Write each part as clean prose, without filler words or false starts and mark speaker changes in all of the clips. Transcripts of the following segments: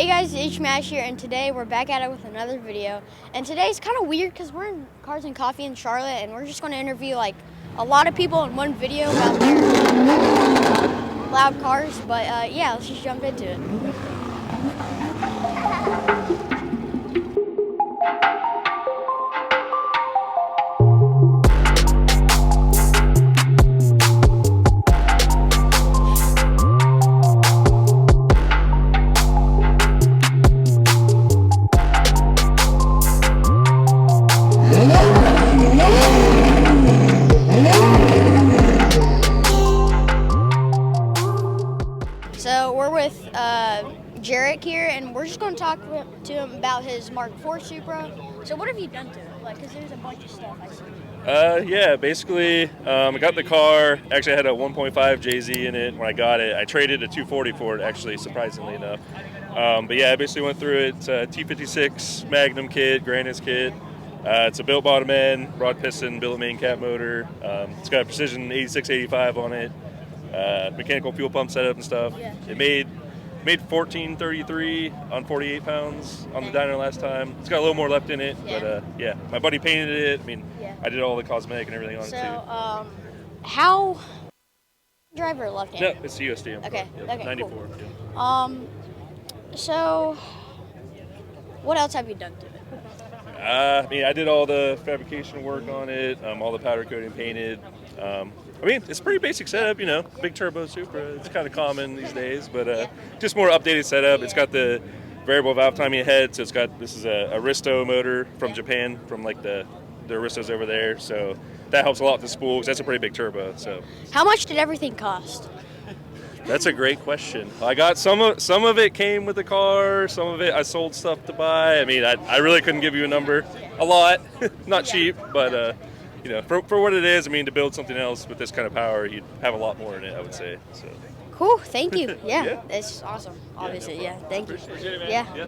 Speaker 1: Hey guys, it's Mash here, and today we're back at it with another video. And today's kind of weird because we're in Cars and Coffee in Charlotte, and we're just going to interview like a lot of people in one video about their loud cars. But yeah, let's just jump into it. So we're with Jarek here, and we're just going to talk to him about his Mark IV Supra. So what have you done to it? Like, because there's a bunch of stuff I see.
Speaker 2: Yeah, basically, I got the car. Actually, I had a 1.5 JZ in it when I got it. I traded a 240 for it, actually, surprisingly enough. But yeah, I basically went through it. It's a T56 Magnum kit, Granite kit. It's a built bottom end, broad piston, billet main cap motor. It's got a precision 8685 on it. Mechanical fuel pump setup and stuff.
Speaker 1: Yeah.
Speaker 2: It made 1433 on 48 pounds on the dyno last time. It's got a little more left in it, but yeah, my buddy painted it. I mean, I did all the cosmetic and everything on it too.
Speaker 1: So, how driver left-handed?
Speaker 2: No, it's the USD.
Speaker 1: Okay, okay,
Speaker 2: 94.
Speaker 1: cool.
Speaker 2: Yeah.
Speaker 1: So what else have you done to it?
Speaker 2: I mean, I did all the fabrication work on it, all the powder coating painted. I mean, it's a pretty basic setup, you know, big turbo Supra. It's kind of common these days, but just more updated setup. It's got the variable valve timing head, so this is a Aristo motor from Japan, from like the Aristos over there. So that helps a lot with the spool, because that's a pretty big turbo. So
Speaker 1: How much did everything cost?
Speaker 2: that's a great question. I got some of it came with the car, some of it I sold stuff to buy. I mean, I really couldn't give you a number. A lot, not cheap, but you know, for what it is, I mean, to build something else with this kind of power, you'd have a lot more in it, I would say. So.
Speaker 1: Cool, thank you. Yeah,
Speaker 2: Yeah.
Speaker 1: it's awesome, obviously.
Speaker 2: no
Speaker 1: Yeah, thank you.
Speaker 2: Appreciate it, man.
Speaker 1: Yeah.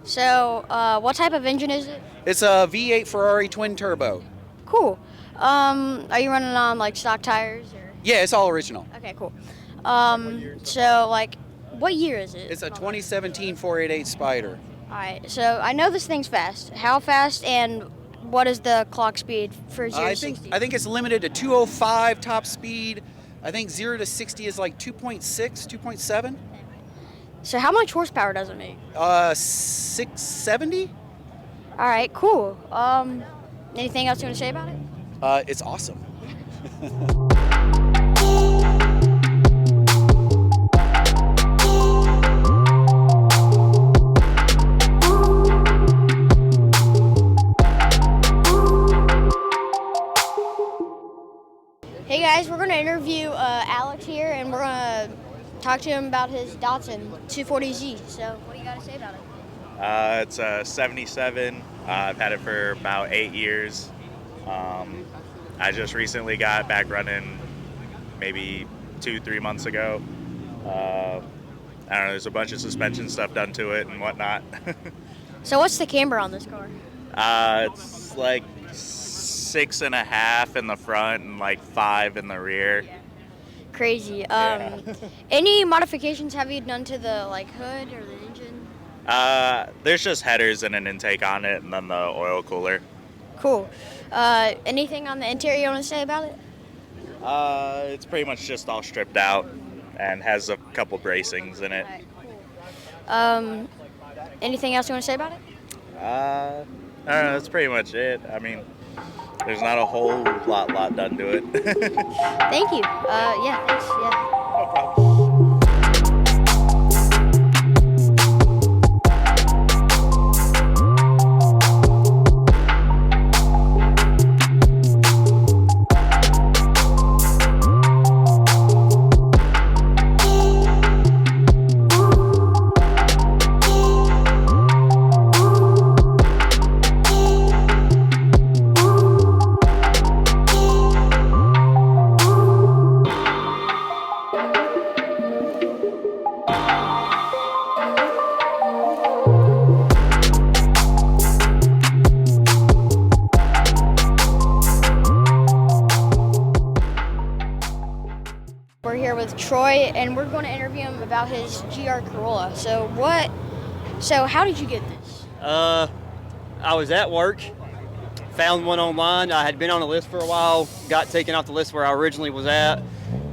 Speaker 1: So, what type of engine is it?
Speaker 3: It's a V8 Ferrari twin turbo.
Speaker 1: Cool. Are you running on like stock tires or?
Speaker 3: Yeah, it's all original.
Speaker 1: Okay, cool. So like, what year is it?
Speaker 3: It's a 2017 488 Spider.
Speaker 1: All right. So I know this thing's fast. How fast, and what is the clock speed for 0 to 60?
Speaker 3: I think it's limited to 205 top speed. I think 0 to 60 is like 2.6, 2.7.
Speaker 1: So how much horsepower does it make?
Speaker 3: 670.
Speaker 1: All right, cool. Anything else you want to say about it?
Speaker 3: It's awesome.
Speaker 1: Hey guys, we're going to interview Alex here, and we're going to talk to him about his Datsun 240Z. So what do you got to say about it?
Speaker 4: It's a 77. I've had it for about 8 years. I just recently got back running maybe 2-3 months ago. I don't know, there's a bunch of suspension stuff done to it and whatnot.
Speaker 1: So what's the camber on this car?
Speaker 4: It's like 6.5 in the front and like 5 in the rear.
Speaker 1: Crazy. Any modifications have you done to the like hood or the engine?
Speaker 4: There's just headers and an intake on it, and then the oil cooler.
Speaker 1: Cool. Anything on the interior you want to say about it?
Speaker 4: It's pretty much just all stripped out and has a couple bracings in it.
Speaker 1: All right, cool. Anything else you want to say about it?
Speaker 4: I don't know, that's pretty much it. I mean, there's not a whole lot done to it.
Speaker 1: Thank you. Yeah, thanks. Yeah.
Speaker 4: No problem.
Speaker 1: Troy, and we're going to interview him about his GR Corolla. So how did you get this?
Speaker 5: I was at work, found one online. I had been on a list for a while, got taken off the list where I originally was at.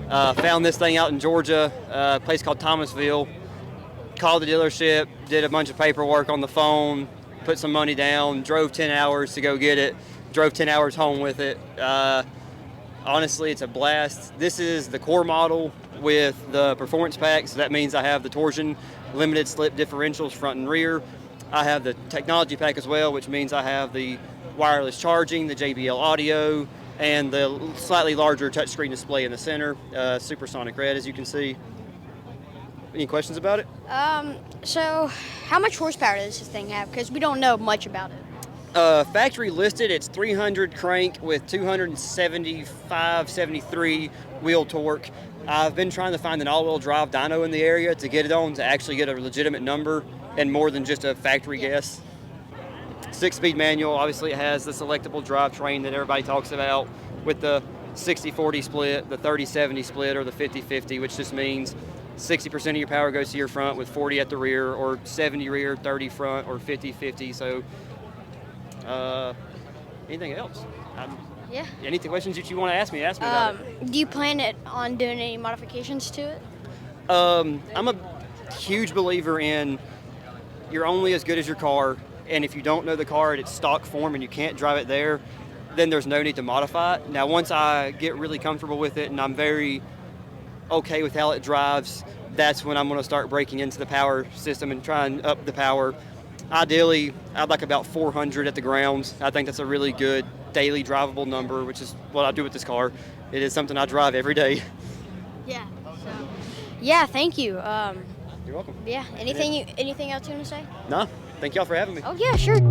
Speaker 5: Found this thing out in Georgia, a place called Thomasville. Called the dealership, did a bunch of paperwork on the phone, put some money down, drove 10 hours to go get it, drove 10 hours home with it. Honestly, it's a blast. This is the core model with the performance pack, so that means I have the torsion, limited slip differentials front and rear. I have the technology pack as well, which means I have the wireless charging, the JBL audio, and the slightly larger touchscreen display in the center, supersonic red, as you can see. Any questions about it?
Speaker 1: So how much horsepower does this thing have? Because we don't know much about it.
Speaker 5: Factory listed, it's 300 crank with 275, 73 wheel torque. I've been trying to find an all-wheel drive dyno in the area to get it on to actually get a legitimate number and more than just a factory guess. 6-speed manual, obviously it has the selectable drivetrain that everybody talks about with the 60-40 split, the 30-70 split, or the 50-50, which just means 60% of your power goes to your front with 40 at the rear, or 70 rear, 30 front, or 50-50. So anything else?
Speaker 1: Yeah.
Speaker 5: Any questions that you want to ask me about it.
Speaker 1: Do you plan on doing any modifications to it?
Speaker 5: I'm a huge believer in you're only as good as your car, and if you don't know the car at its stock form and you can't drive it there, then there's no need to modify it. Now, once I get really comfortable with it and I'm very okay with how it drives, that's when I'm going to start breaking into the power system and try and up the power. Ideally, I'd like about 400 at the grounds. I think that's a really good daily drivable number, which is what I do with this car. It is something I drive every day.
Speaker 1: Yeah. So, yeah. Thank you.
Speaker 5: You're welcome.
Speaker 1: Yeah. Anything else you want to say?
Speaker 5: No. Thank y'all for having me.
Speaker 1: Oh yeah, sure.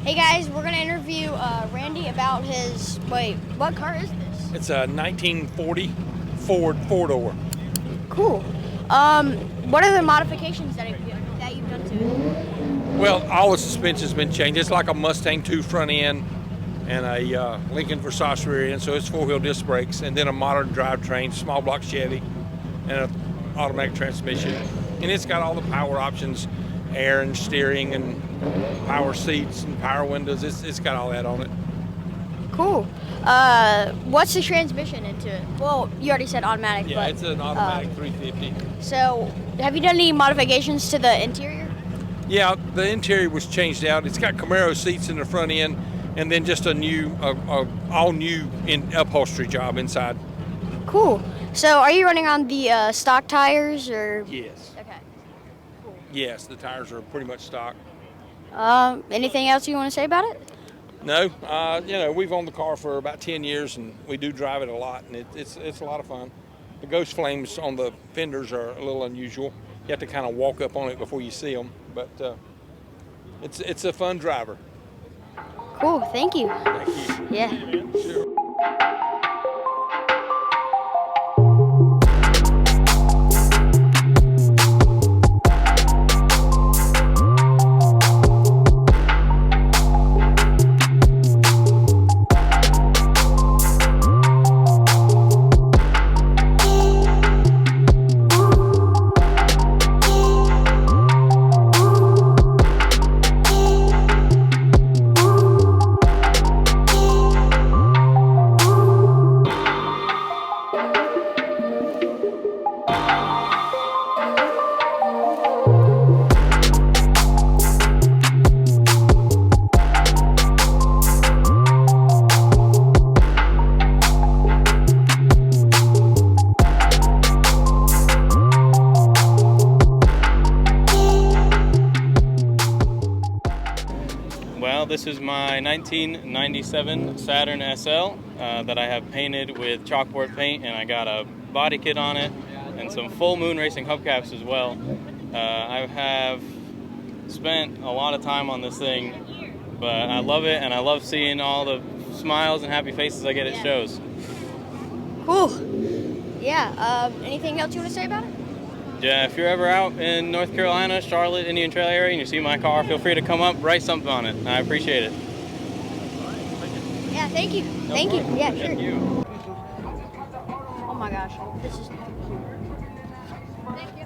Speaker 1: Hey guys, we're gonna interview Randy about his. Wait, what car is this?
Speaker 6: It's a 1940 Ford four-door.
Speaker 1: Cool. What are the modifications that you've done to it?
Speaker 6: Well, all the suspension's been changed. It's like a Mustang 2 front end and a Lincoln Versace rear end, so it's four-wheel disc brakes, and then a modern drivetrain, small block Chevy, and an automatic transmission. And it's got all the power options, air and steering and power seats and power windows. It's got all that on it.
Speaker 1: Cool. What's the transmission into it? Well, you already said automatic.
Speaker 6: Yeah,
Speaker 1: but,
Speaker 6: it's an automatic 350.
Speaker 1: So, have you done any modifications to the interior?
Speaker 6: Yeah, the interior was changed out. It's got Camaro seats in the front end, and then just a new, all new upholstery job inside.
Speaker 1: Cool. So, are you running on the stock tires or?
Speaker 6: Yes.
Speaker 1: Okay. Cool.
Speaker 6: Yes, the tires are pretty much stock.
Speaker 1: Anything else you want to say about it?
Speaker 6: No, we've owned the car for about 10 years, and we do drive it a lot, and it's a lot of fun. The ghost flames on the fenders are a little unusual. You have to kind of walk up on it before you see them, but it's a fun driver.
Speaker 1: Cool. Thank you.
Speaker 6: Thank you.
Speaker 1: Yeah.
Speaker 6: Sure.
Speaker 7: This is my 1997 Saturn SL that I have painted with chalkboard paint, and I got a body kit on it and some full moon racing hubcaps as well. I have spent a lot of time on this thing, but I love it, and I love seeing all the smiles and happy faces I get at shows.
Speaker 1: Cool. Yeah. Anything else you want to say about it?
Speaker 7: Yeah, if you're ever out in North Carolina, Charlotte, Indian Trail area, and you see my car, feel free to come up, write something on it. I appreciate it.
Speaker 1: Yeah. Thank you. Thank you. Yeah. Sure.
Speaker 7: Thank you.
Speaker 1: Oh my gosh. This is. Thank you.